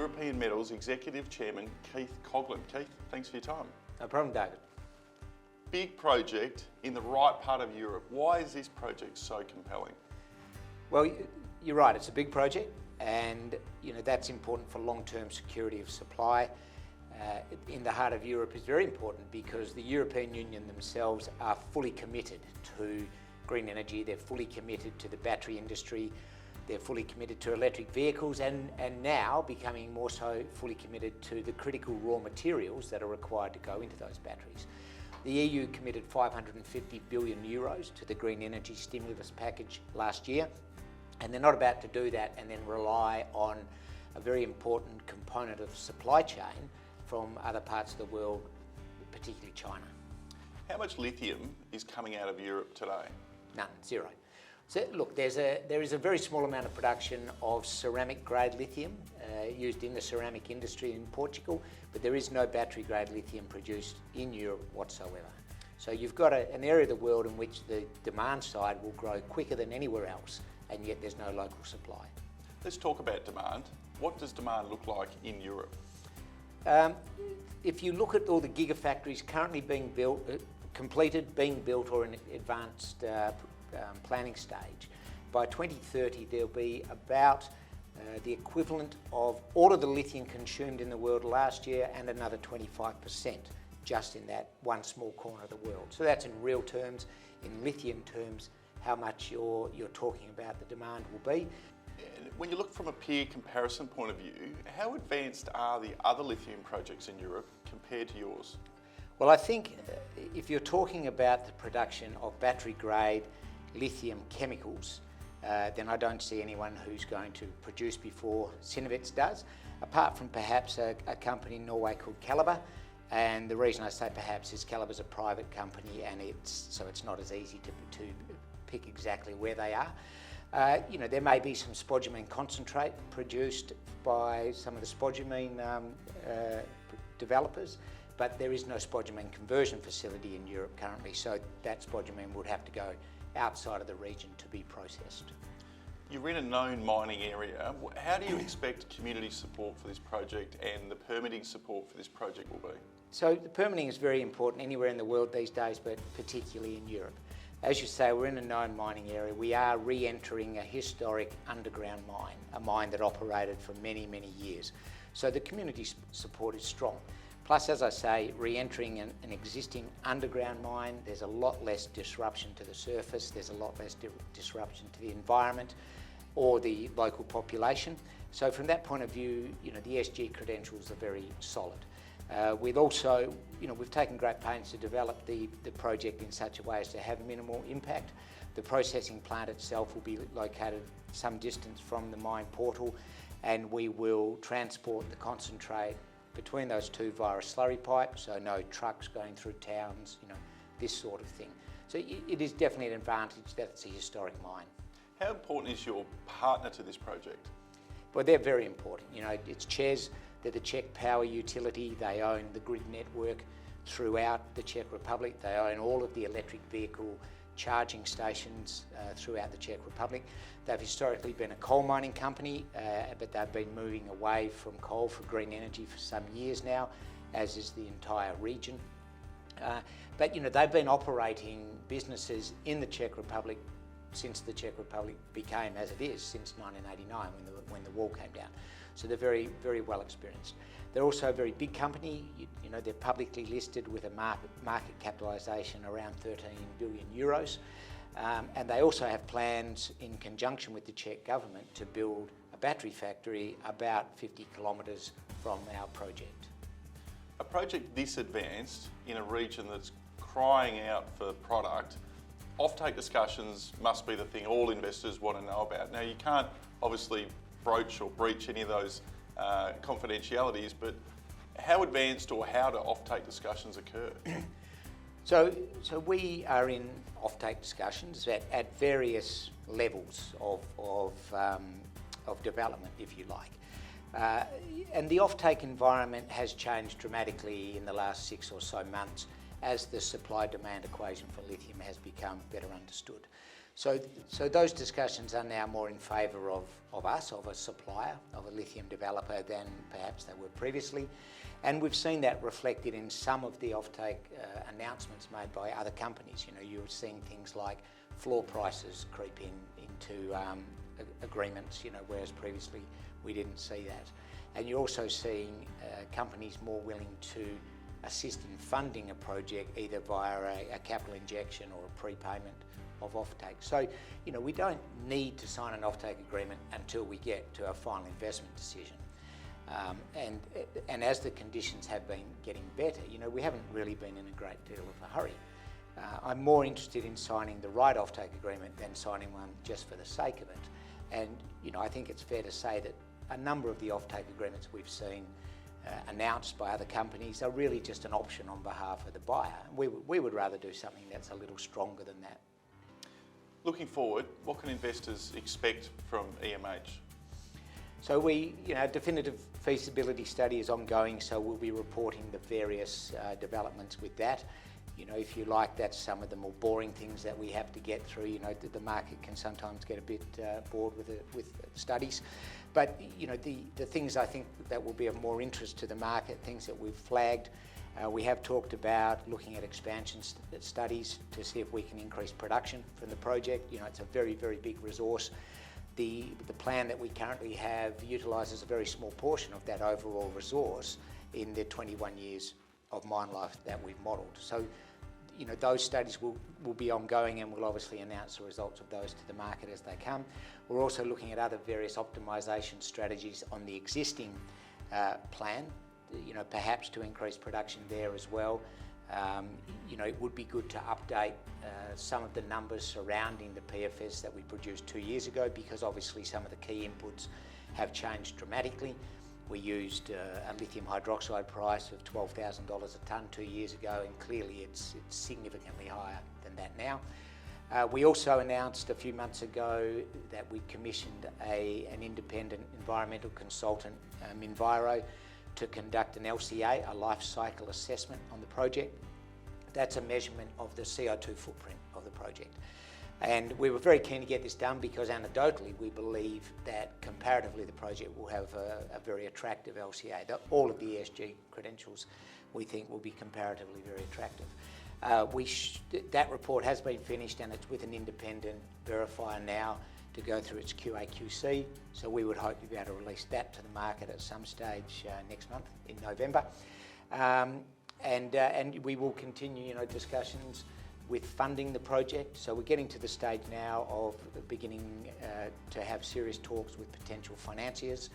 European Metals Executive Chairman Keith Coughlan. Keith, thanks for your time. No problem, David. Big project in the right part of Europe. Why is this project so compelling? Well, you're right, it's a big project, and that's important for long-term security of supply. In the heart of Europe is very important because the European Union themselves are fully committed to green energy. They're fully committed to the battery industry. They're fully committed to electric vehicles, and now becoming more so fully committed to the critical raw materials that are required to go into those batteries. The EU committed 550 billion euros to the green energy stimulus package last year, and they're not about to do that and then rely on a very important component of the supply chain from other parts of the world, particularly China. How much lithium is coming out of Europe today? None, zero. So look, there is a very small amount of production of ceramic grade lithium used in the ceramic industry in Portugal, but there is no battery grade lithium produced in Europe whatsoever. So you've got an area of the world in which the demand side will grow quicker than anywhere else, and yet there's no local supply. Let's talk about demand. What does demand look like in Europe? If you look at all the gigafactories currently being built, completed, being built, or in advanced planning stage, by 2030 there'll be about the equivalent of all of the lithium consumed in the world last year and another 25% just in that one small corner of the world. So that's in real terms. In lithium terms, how much you're talking about the demand will be. When you look from a peer comparison point of view, how advanced are the other lithium projects in Europe compared to yours? Well, I think if you're talking about the production of battery grade lithium chemicals, then I don't see anyone who's going to produce before Synovets does, apart from perhaps a company in Norway called Calibre. And the reason I say perhaps is Calibre's a private company, and it's not as easy to pick exactly where they are. There may be some spodumene concentrate produced by some of the spodumene developers, but there is no spodumene conversion facility in Europe currently, so that spodumene would have to go outside of the region to be processed. You're in a known mining area. How do you expect community support for this project and the permitting support for this project will be? So the permitting is very important anywhere in the world these days, but particularly in Europe. As you say, we're in a known mining area. We are re-entering a historic underground mine, a mine that operated for many, many years. So the community support is strong. Plus, as I say, re-entering an existing underground mine, there's a lot less disruption to the surface, there's a lot less disruption to the environment or the local population. So from that point of view, the SG credentials are very solid. We've also, we've taken great pains to develop the project in such a way as to have minimal impact. The processing plant itself will be located some distance from the mine portal, and we will transport the concentrate between those two via a slurry pipe, so no trucks going through towns, this sort of thing. So it is definitely an advantage that it's a historic mine. How important is your partner to this project? Well, they're very important. It's CEZ, they're the Czech power utility. They own the grid network throughout the Czech Republic. They own all of the electric vehicle charging stations throughout the Czech Republic. They've historically been a coal mining company, but they've been moving away from coal for green energy for some years now, as is the entire region. But they've been operating businesses in the Czech Republic since the Czech Republic became as it is, since 1989 when the wall came down. So they're very, very well experienced. They're also a very big company. They're publicly listed with a market capitalisation around 13 billion euros. And they also have plans in conjunction with the Czech government to build a battery factory about 50 kilometres from our project. A project this advanced in a region that's crying out for product, offtake discussions must be the thing all investors want to know about. Now, you can't obviously broach or breach any of those confidentialities, but how advanced or how do offtake discussions occur? So we are in offtake discussions at various levels of development, if you like. And the offtake environment has changed dramatically in the last 6 or so months as the supply-demand equation for lithium has become better understood. So those discussions are now more in favour of us, of a supplier, of a lithium developer than perhaps they were previously. And we've seen that reflected in some of the offtake announcements made by other companies. You know, you're seeing things like floor prices creep into agreements, you know, whereas previously we didn't see that. And you're also seeing companies more willing to assist in funding a project either via a capital injection or a prepayment of offtake. So, you know, we don't need to sign an offtake agreement until we get to our final investment decision. And as the conditions have been getting better, you know, we haven't really been in a great deal of a hurry. I'm more interested in signing the right offtake agreement than signing one just for the sake of it. And, you know, I think it's fair to say that a number of the offtake agreements we've seen announced by other companies are really just an option on behalf of the buyer. We would rather do something that's a little stronger than that. Looking forward, what can investors expect from EMH? So definitive feasibility study is ongoing, so we'll be reporting the various developments with that. You know, if you like, that's some of the more boring things that we have to get through. You know, the market can sometimes get a bit bored with studies. But, you know, the things I think that will be of more interest to the market, things that we've flagged, we have talked about looking at expansion studies to see if we can increase production from the project. You know, it's a very, very big resource. The plan that we currently have utilises a very small portion of that overall resource in the 21 years of mine life that we've modelled. So, you know, those studies will be ongoing, and we'll obviously announce the results of those to the market as they come. We're also looking at other various optimisation strategies on the existing plan, you know, perhaps to increase production there as well. You know, it would be good to update some of the numbers surrounding the PFS that we produced 2 years ago, because obviously some of the key inputs have changed dramatically. We used a lithium hydroxide price of $12,000 a tonne 2 years ago, and clearly it's significantly higher than that now. We also announced a few months ago that we commissioned an independent environmental consultant, Minviro, to conduct an LCA, a life cycle assessment on the project. That's a measurement of the CO2 footprint of the project. And we were very keen to get this done because anecdotally we believe that comparatively the project will have a very attractive LCA. All of the ESG credentials we think will be comparatively very attractive. That report has been finished and it's with an independent verifier now to go through its QA/QC, so we would hope to be able to release that to the market at some stage next month in November. And we will continue, you know, discussions with funding the project. So we're getting to the stage now of beginning to have serious talks with potential financiers.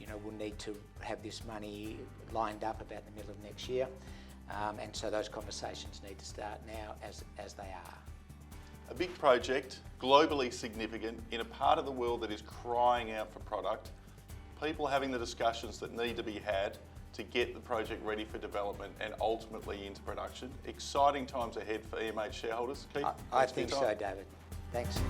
You know, we'll need to have this money lined up about the middle of next year. And so those conversations need to start now as they are. A big project, globally significant, in a part of the world that is crying out for product, people having the discussions that need to be had to get the project ready for development and ultimately into production. Exciting times ahead for EMH shareholders. Keith, I think so, David. Thanks.